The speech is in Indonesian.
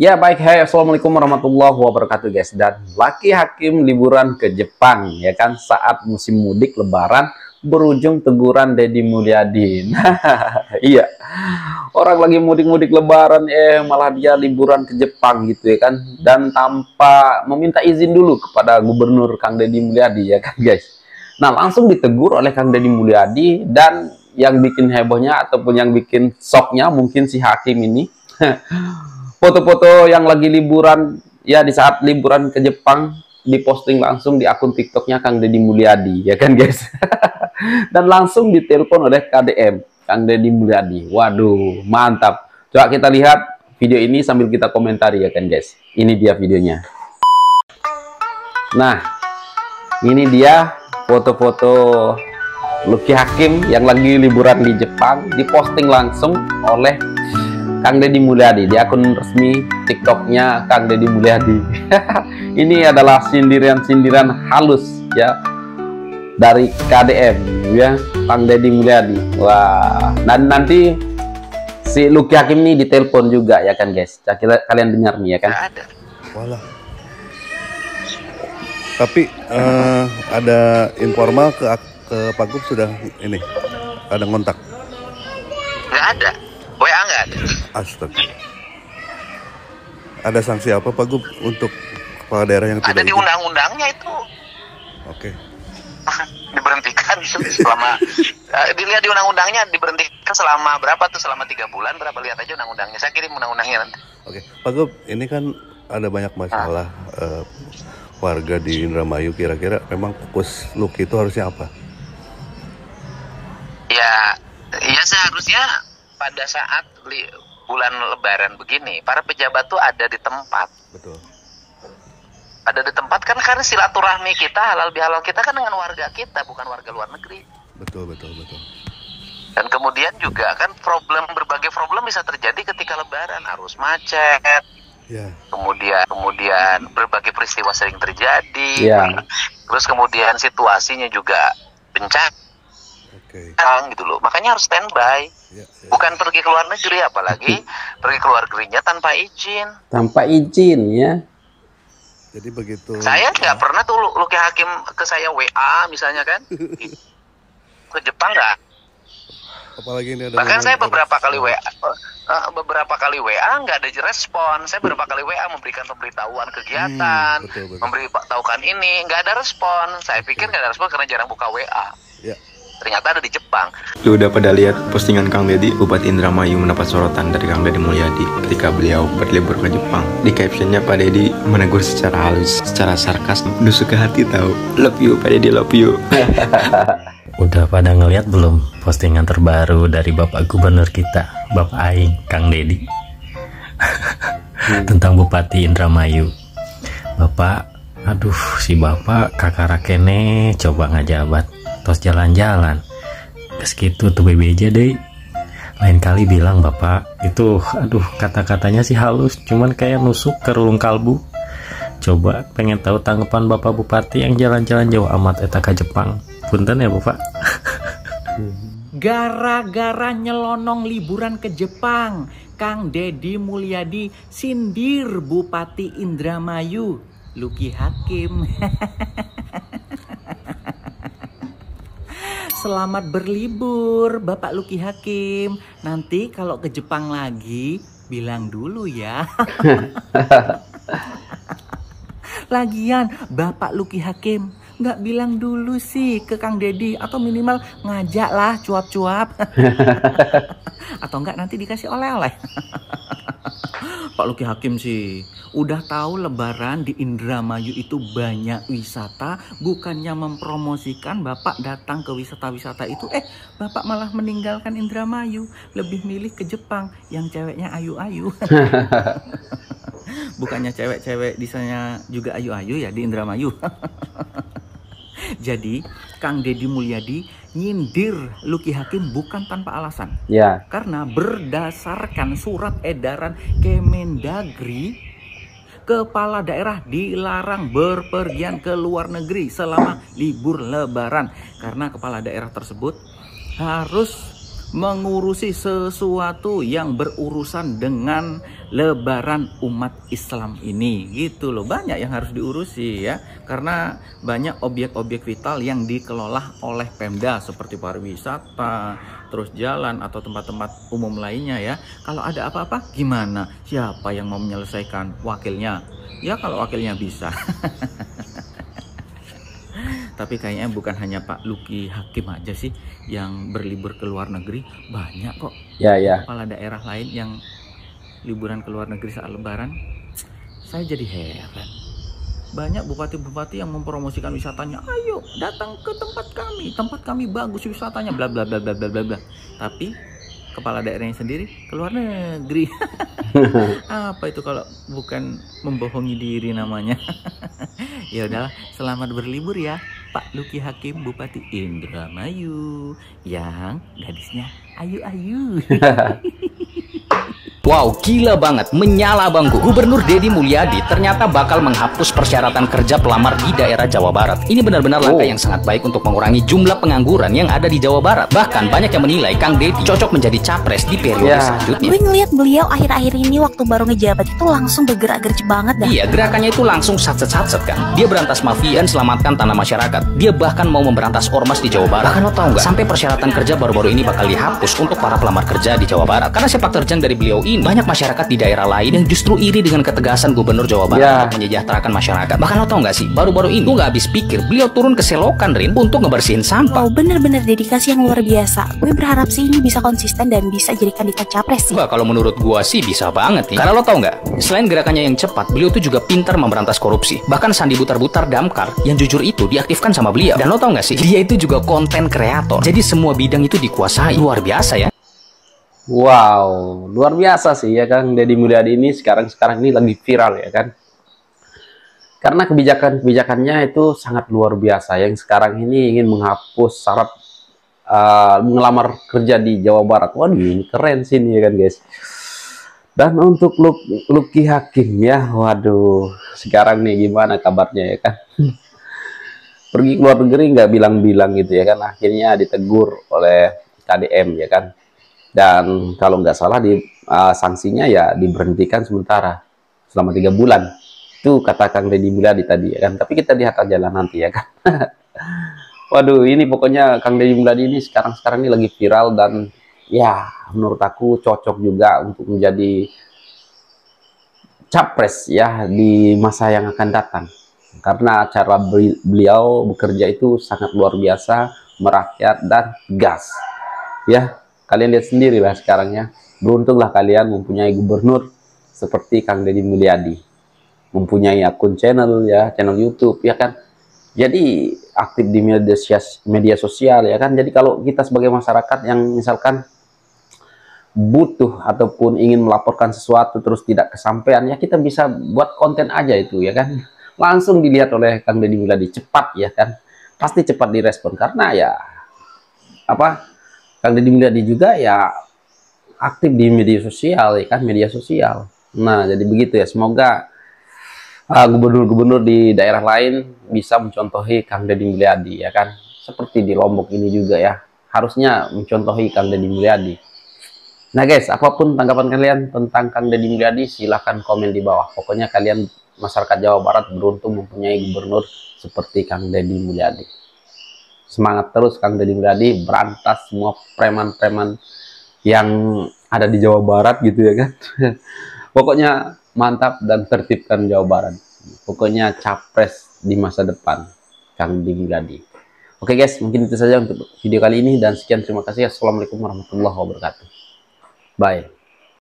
Ya baik, hai, assalamualaikum warahmatullahi wabarakatuh guys. Dan Lucky Hakim liburan ke Jepang ya kan, saat musim mudik lebaran berujung teguran Deddy Mulyadi. Nah, iya, orang lagi mudik-mudik lebaran malah dia liburan ke Jepang gitu ya kan, dan tanpa meminta izin dulu kepada Gubernur Kang Deddy Mulyadi ya kan guys. Nah, langsung ditegur oleh Kang Deddy Mulyadi, dan yang bikin hebohnya ataupun yang bikin shocknya mungkin si Hakim ini foto-foto yang lagi liburan ya, di saat liburan ke Jepang diposting langsung di akun TikToknya Kang Deddy Mulyadi ya kan guys. Dan langsung ditelepon oleh KDM Kang Deddy Mulyadi. Waduh, mantap. Coba kita lihat video ini sambil kita komentari ya kan guys. Ini dia videonya. Nah, ini dia foto-foto Lucky Hakim yang lagi liburan di Jepang, diposting langsung oleh Kang Deddy Mulyadi di akun resmi TikToknya Kang Deddy Mulyadi. Ini adalah sindiran-sindiran halus ya dari KDM ya, Kang Deddy Mulyadi. Wah, dan nanti si Lucky Hakim ini ditelepon juga ya kan guys. Kalian dengar nih ya kan. Nggak ada. Walah. Tapi ada informal ke Pak Gub sudah ini ada kontak. Nggak ada. WA nggak ada. Astaga. Ada sanksi apa Pak Gub untuk kepala daerah yang tidak ada di undang-undangnya itu. Oke. Diberhentikan selama dilihat di undang-undangnya, diberhentikan selama berapa tuh, selama 3 bulan berapa, lihat aja undang-undangnya. Saya kirim undang-undangnya nanti. Oke, Pak Gub, ini kan ada banyak masalah warga di Indramayu. Kira-kira memang fokus Lucky itu harusnya apa? Ya seharusnya pada saat bulan Lebaran begini, para pejabat tuh ada di tempat. Betul. Ada di tempat kan, karena silaturahmi kita, halal bihalal kita kan dengan warga kita, bukan warga luar negeri. Betul. Dan kemudian juga kan berbagai problem bisa terjadi ketika Lebaran, arus macet. Ya. Kemudian berbagai peristiwa sering terjadi. Ya. Terus kemudian situasinya juga bencana. Oke. Gitu loh. Makanya harus standby. Ya. Bukan pergi ke luar negeri, apalagi pergi ke luar negerinya tanpa izin. Tanpa izin ya. Jadi begitu. Saya nggak pernah tuh Lucky Hakim ke saya WA misalnya kan. Ke Jepang nggak. Apalagi ini ada. Bahkan saya beberapa kali WA nggak ada respon. Saya beberapa kali WA memberikan pemberitahuan kegiatan, betul. memberitahukan ini, nggak ada respon. Saya pikir nggak ada respon karena jarang buka WA. Ya. Ternyata ada di Jepang. Lu udah pada lihat postingan Kang Deddy? Bupati Indramayu mendapat sorotan dari Kang Deddy Mulyadi ketika beliau berlibur ke Jepang. Di captionnya Pak Deddy menegur secara halus, secara sarkas, nusuk ke hati tahu. Love you Pak Deddy, love you. Udah pada ngeliat belum postingan terbaru dari Bapak Gubernur kita, Bapak Aing, Kang Deddy? Tentang Bupati Indramayu. Bapak, aduh si Bapak kakak kene coba ngajabat tos jalan-jalan segitu tuh BBJ deh. Lain kali bilang Bapak itu, aduh kata-katanya sih halus, cuman kayak nusuk ke relung kalbu. Coba pengen tahu tanggapan Bapak Bupati yang jalan-jalan jauh amat eta ke Jepang. Punten ya Bapak. Gara-gara nyelonong liburan ke Jepang, Kang Deddy Mulyadi sindir Bupati Indramayu, Lucky Hakim. Selamat berlibur Bapak Lucky Hakim. Nanti kalau ke Jepang lagi bilang dulu ya. Lagian Bapak Lucky Hakim nggak bilang dulu sih ke Kang Deddy, atau minimal ngajak lah cuap-cuap. Atau enggak nanti dikasih oleh-oleh. Pak Lucky Hakim sih udah tahu Lebaran di Indramayu itu banyak wisata, bukannya mempromosikan Bapak datang ke wisata-wisata itu, Bapak malah meninggalkan Indramayu, lebih milih ke Jepang yang ceweknya ayu-ayu. Bukannya cewek-cewek di sana juga ayu-ayu ya di Indramayu. Jadi Kang Deddy Mulyadi nyindir Lucky Hakim bukan tanpa alasan. Ya. Karena berdasarkan surat edaran Kemendagri, kepala daerah dilarang berpergian ke luar negeri selama libur Lebaran. Karena kepala daerah tersebut harus mengurusi sesuatu yang berurusan dengan lebaran umat Islam ini, gitu loh. Banyak yang harus diurusi ya, karena banyak objek-objek vital yang dikelola oleh Pemda seperti pariwisata, terus jalan atau tempat-tempat umum lainnya ya. Kalau ada apa-apa gimana? Siapa yang mau menyelesaikan? Wakilnya. Ya kalau wakilnya bisa. Tapi kayaknya bukan hanya Pak Luki Hakim aja sih yang berlibur ke luar negeri, banyak kok Ya, ya. kepala daerah lain yang liburan ke luar negeri saat lebaran. Saya jadi heran. Banyak bupati-bupati yang mempromosikan wisatanya. Ayo datang ke tempat kami bagus wisatanya, bla bla bla bla bla bla bla. Tapi kepala daerahnya sendiri ke luar negeri. Apa itu kalau bukan membohongi diri namanya? Ya udahlah, selamat berlibur ya Pak Luki Hakim Bupati Indramayu yang gadisnya ayu-ayu. Wow, gila banget, menyala bangku. Gubernur Deddy Mulyadi ternyata bakal menghapus persyaratan kerja pelamar di daerah Jawa Barat. Ini benar-benar langkah yang sangat baik untuk mengurangi jumlah pengangguran yang ada di Jawa Barat. Bahkan banyak yang menilai Kang Deddy cocok menjadi capres di periode selanjutnya. Gue ngeliat beliau akhir-akhir ini waktu baru ngejabat itu langsung bergerak-gercep banget dah. Iya, gerakannya itu langsung satset-satset kan. Dia berantas mafia dan selamatkan tanah masyarakat. Dia bahkan mau memberantas ormas di Jawa Barat. Bahkan lo tau nggak, sampai persyaratan kerja baru-baru ini bakal dihapus untuk para pelamar kerja di Jawa Barat. Karena sepak terjang dari beliau ini, banyak masyarakat di daerah lain yang justru iri dengan ketegasan Gubernur Jawa Barat untuk menyejahterakan masyarakat. Bahkan lo tau nggak sih, baru-baru ini gue nggak habis pikir beliau turun ke selokan Rin untuk ngebersihin sampah. Wow, bener-bener dedikasi yang luar biasa. Gue berharap sih ini bisa konsisten dan bisa jadi kandidat capres sih. Wah, kalau menurut gua sih bisa banget nih. Karena lo tau nggak, selain gerakannya yang cepat, beliau tuh juga pintar memberantas korupsi. Bahkan Sandi Butar-Butar Damkar yang jujur itu diaktifkan sama beliau. Dan lo tau nggak sih, dia itu juga konten kreator. Jadi semua bidang itu dikuasai. Luar biasa ya. Wow, luar biasa sih ya Kang Deddy Mulyadi ini sekarang ini lagi viral ya kan. Karena kebijakannya itu sangat luar biasa, yang sekarang ini ingin menghapus syarat mengelamar kerja di Jawa Barat. Waduh, ini keren sih ini ya kan guys. Dan untuk Luki Hakim ya, waduh, sekarang nih gimana kabarnya ya kan? Pergi ke luar negeri nggak bilang-bilang gitu ya kan, akhirnya ditegur oleh KDM ya kan. Dan kalau nggak salah sanksinya ya diberhentikan sementara selama 3 bulan. Itu kata Kang Deddy Mulyadi tadi ya kan. Tapi kita lihat aja lah nanti ya kan. Waduh, ini pokoknya Kang Deddy Mulyadi ini sekarang ini lagi viral dan ya menurut aku cocok juga untuk menjadi capres ya di masa yang akan datang. Karena cara beliau bekerja itu sangat luar biasa, merakyat dan gas. Ya, kalian lihat sendiri lah sekarang ya. Beruntunglah kalian mempunyai gubernur seperti Kang Deddy Mulyadi. Mempunyai akun channel ya, channel YouTube ya kan. Jadi aktif di media sosial ya kan. Jadi kalau kita sebagai masyarakat yang misalkan butuh ataupun ingin melaporkan sesuatu terus tidak kesampaian ya, kita bisa buat konten aja itu ya kan. Langsung dilihat oleh Kang Deddy Mulyadi, cepat ya kan. Pasti cepat direspon karena ya Kang Deddy Mulyadi juga ya aktif di media sosial ya kan, media sosial. Nah, jadi begitu ya. Semoga gubernur-gubernur di daerah lain bisa mencontohi Kang Deddy Mulyadi ya kan. Seperti di Lombok ini juga ya. Harusnya mencontohi Kang Deddy Mulyadi. Nah guys, apapun tanggapan kalian tentang Kang Deddy Mulyadi silahkan komen di bawah. Pokoknya kalian masyarakat Jawa Barat beruntung mempunyai gubernur seperti Kang Deddy Mulyadi. Semangat terus Kang Deddy Mulyadi, berantas semua preman-preman yang ada di Jawa Barat gitu ya kan. Pokoknya mantap dan tertibkan Jawa Barat. Pokoknya capres di masa depan Kang Deddy Mulyadi. Oke guys, mungkin itu saja untuk video kali ini dan sekian, terima kasih. Assalamualaikum warahmatullahi wabarakatuh. Bye.